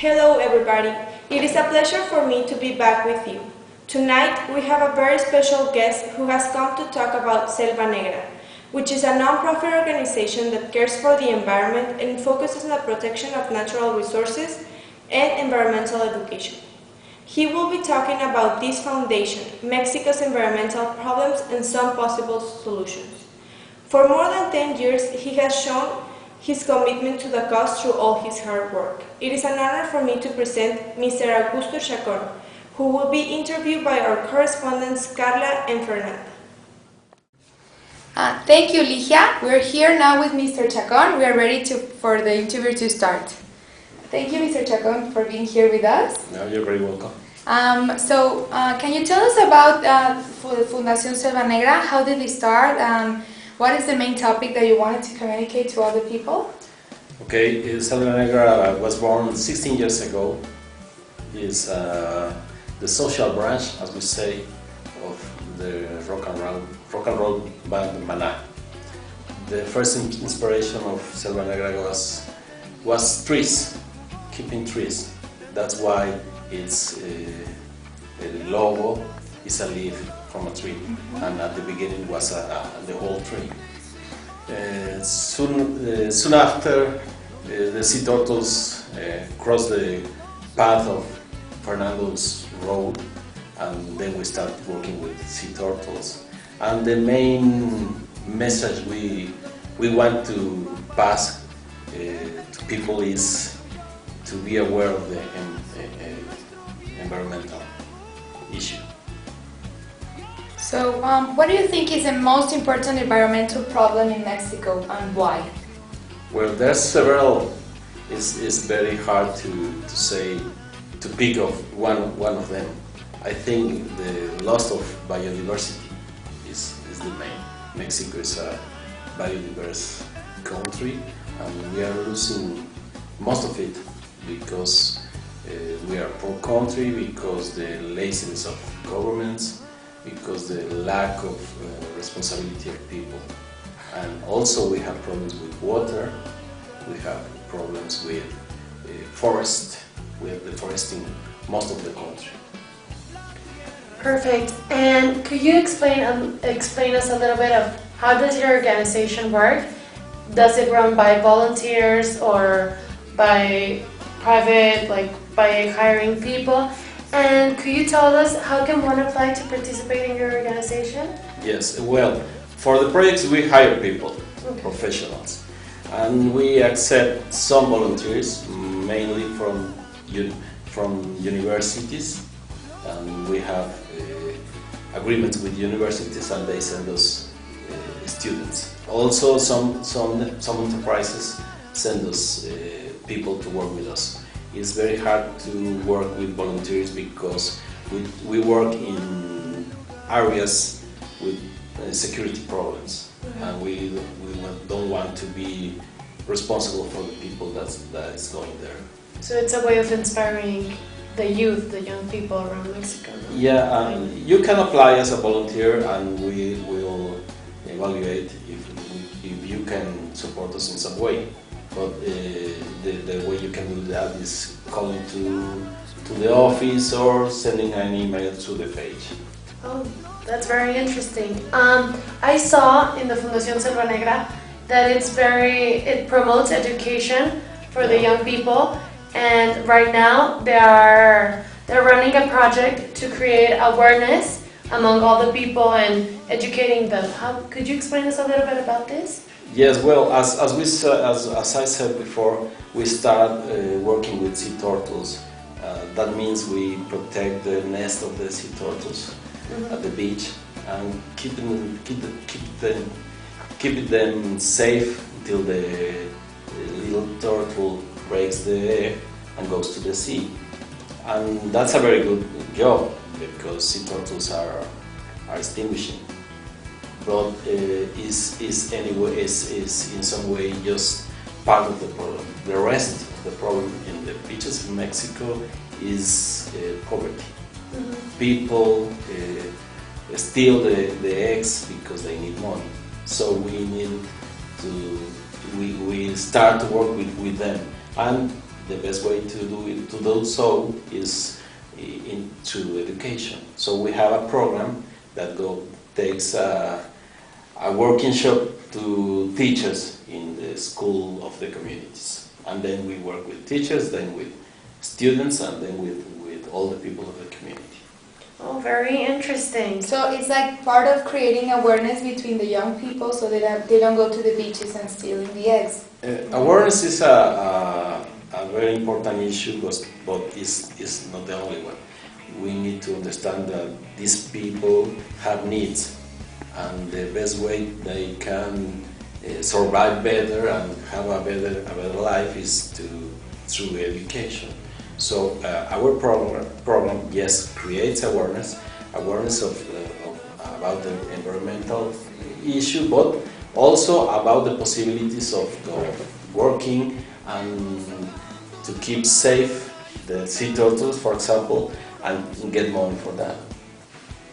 Hello everybody, it is a pleasure for me to be back with you. Tonight we have a very special guest who has come to talk about Selva Negra, which is a non-profit organization that cares for the environment and focuses on the protection of natural resources and environmental education. He will be talking about this foundation, Mexico's environmental problems and some possible solutions. For more than 10 years, he has shown his commitment to the cause through all his hard work. It is an honor for me to present Mr. Augusto Chacon, who will be interviewed by our correspondents Karla and Fernanda. Thank you, Ligia. We're here now with Mr. Chacon. We are ready for the interview to start. Thank you, Mr. Chacon, for being here with us. No, you're very welcome. Can you tell us about Fundacion Selva Negra? How did it start? What is the main topic that you wanted to communicate to other people? Okay, Selva Negra was born 16 years ago. It's the social branch, as we say, of the rock and roll band Maná. The first inspiration of Selva Negra was trees, keeping trees. That's why its logo is a leaf from a tree, and at the beginning was the whole tree. Soon after, the sea turtles crossed the path of Fernando's road, and then we started working with sea turtles. And the main message we want to pass to people is to be aware of the environmental issue. So, what do you think is the most important environmental problem in Mexico and why? Well, there's several. It's very hard to say, to pick of one of them. I think the loss of biodiversity is the main. Mexico is a biodiverse country, and we are losing most of it because we are a poor country, because the laziness of governments, because the lack of responsibility of people. And also we have problems with water, we have problems with forest, we are deforesting most of the country. Perfect. And could you explain us a little bit of how does your organization work? Does it run by volunteers or by private, like by hiring people? And could you tell us how can one apply to participate in your organization? Yes, well, for the projects we hire people, professionals, and we accept some volunteers, mainly from universities, and we have agreements with universities, and they send us students. Also, some enterprises send us people to work with us. It's very hard to work with volunteers because we work in areas with security problems, and we don't want to be responsible for the people that is going there. So it's a way of inspiring the youth, the young people around Mexico. No? Yeah, you can apply as a volunteer, and we will evaluate if you can support us in some way. But the way you can do that is calling to the office or sending an email to the page. Oh, that's very interesting. I saw in the Fundación Selva Negra that it promotes education for the young people, and right now they're running a project to create awareness among all the people and educating them. Could you explain us a little bit about this? Yes, well, as I said before, we started working with sea turtles. That means we protect the nest of the sea turtles at the beach and keep them safe until the little turtle breaks the egg and goes to the sea. And that's a very good job because sea turtles are extinguishing. But is in some way just part of the problem. The rest of the problem in the beaches in Mexico is poverty. People steal the eggs because they need money. So we start to work with them. And the best way to do so is through education. So we have a program that takes a working shop to teachers in the school of the communities. And then we work with teachers, then with students, and then with all the people of the community. Oh, very interesting. So it's like part of creating awareness between the young people so that they don't go to the beaches and stealing the eggs. Awareness is a very important issue, but it's not the only one. We need to understand that these people have needs, and the best way they can survive better and have a better life is through education. So our program, yes, creates awareness about the environmental issue, but also about the possibilities of working and to keep safe the sea turtles, for example, and get money for that.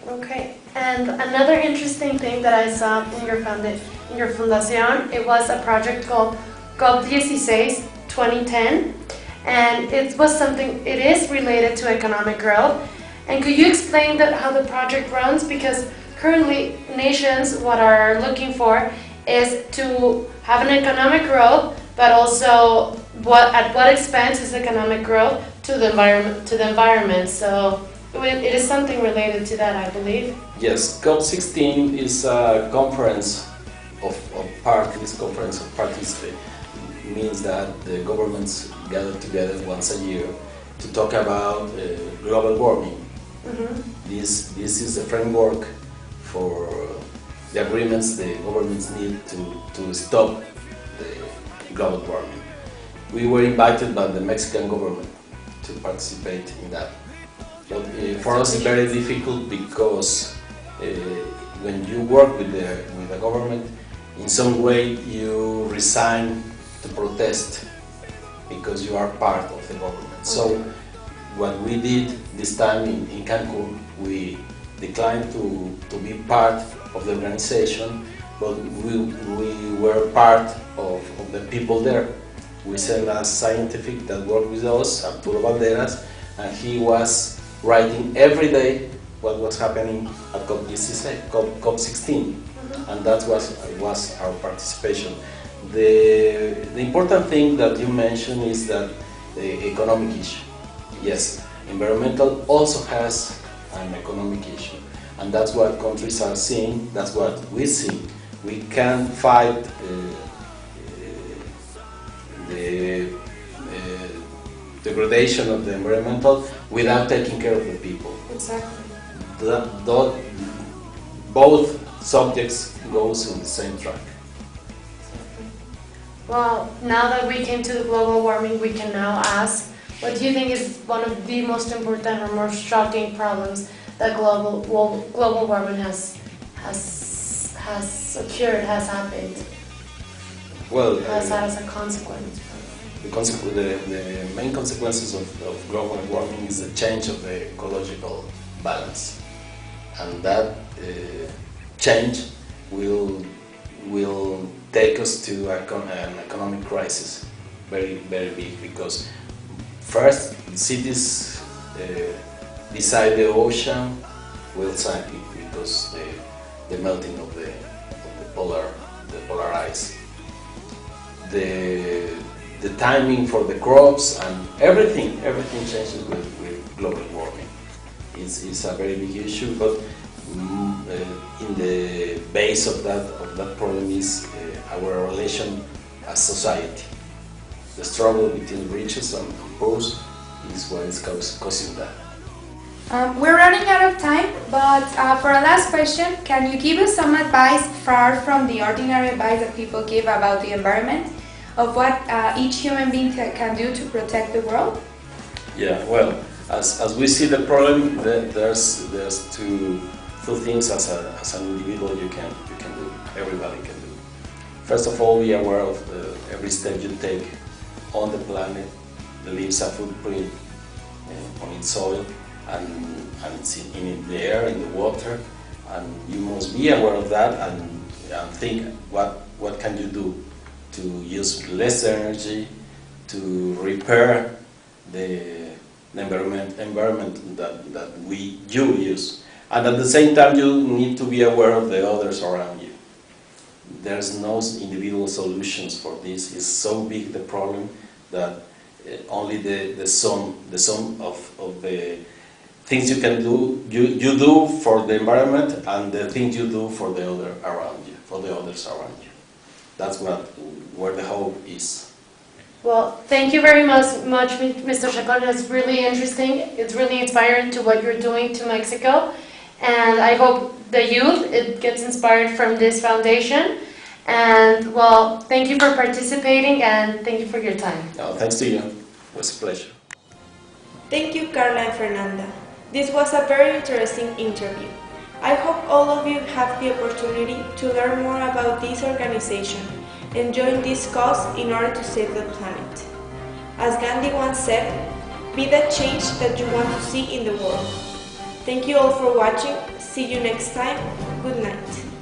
Okay, and another interesting thing that I saw in your Fundacion, it was a project called COP16 2010, and it is related to economic growth. And could you explain how the project runs? Because currently nations, what are looking for is to have an economic growth, but also at what expense is economic growth to the environment. So it is something related to that, I believe. Yes, COP16 is a conference of parties. It means that the governments gather together once a year to talk about global warming. Mm-hmm. This is the framework for the agreements the governments need to stop the global warming. We were invited by the Mexican government to participate in that. But for us it's very difficult because when you work with the government, in some way you resign to protest because you are part of the government. Okay. So what we did this time in Cancun, we declined to be part of the organization, but we were part of the people there. We sent a scientific that worked with us, Arturo Valderas, and he was writing every day what was happening at COP16, mm-hmm. And that was our participation. The important thing that you mentioned is that the economic issue. Yes, environmental also has an economic issue, and that's what countries are seeing, that's what we see. We can fight the degradation of the environmental without taking care of the people. Exactly. Both subjects goes in the same track. Well, now that we came to the global warming, we can now ask, what do you think is one of the most important or most shocking problems that global warming has occurred, has happened? Well, has had as a consequence. The main consequences of global warming is the change of the ecological balance, and that change will take us to an economic crisis, very big, because first cities beside the ocean will sink because the melting of the polar ice. The timing for the crops and everything changes with global warming. It's a very big issue, but in the base of that problem is our relation as society. The struggle between riches and poor is what is causing that. We're running out of time, but for a last question, can you give us some advice far from the ordinary advice that people give about the environment, of what each human being can do to protect the world? Yeah, well, as we see the problem, there's two things as an individual you can do, everybody can do. First of all, be aware of every step you take on the planet. Leaves a footprint on its soil and it's in the air, in the water, and you must be aware of that and think what can you do to use less energy, to repair the environment that you use. And at the same time, you need to be aware of the others around you. There's no individual solutions for this. It's so big the problem that only the sum of the things you can do, you do for the environment and the things you do for the other around you, for the others around you. That's where the hope is. Well, thank you very much, Mr. Chacon. It's really interesting. It's really inspiring to what you're doing to Mexico. And I hope the youth, it gets inspired from this foundation. And well, thank you for participating and thank you for your time. No, thanks to you. It was a pleasure. Thank you, Karla and Fernanda. This was a very interesting interview. I hope all of you have the opportunity to learn more about this organization and join this cause in order to save the planet. As Gandhi once said, be the change that you want to see in the world. Thank you all for watching. See you next time. Good night.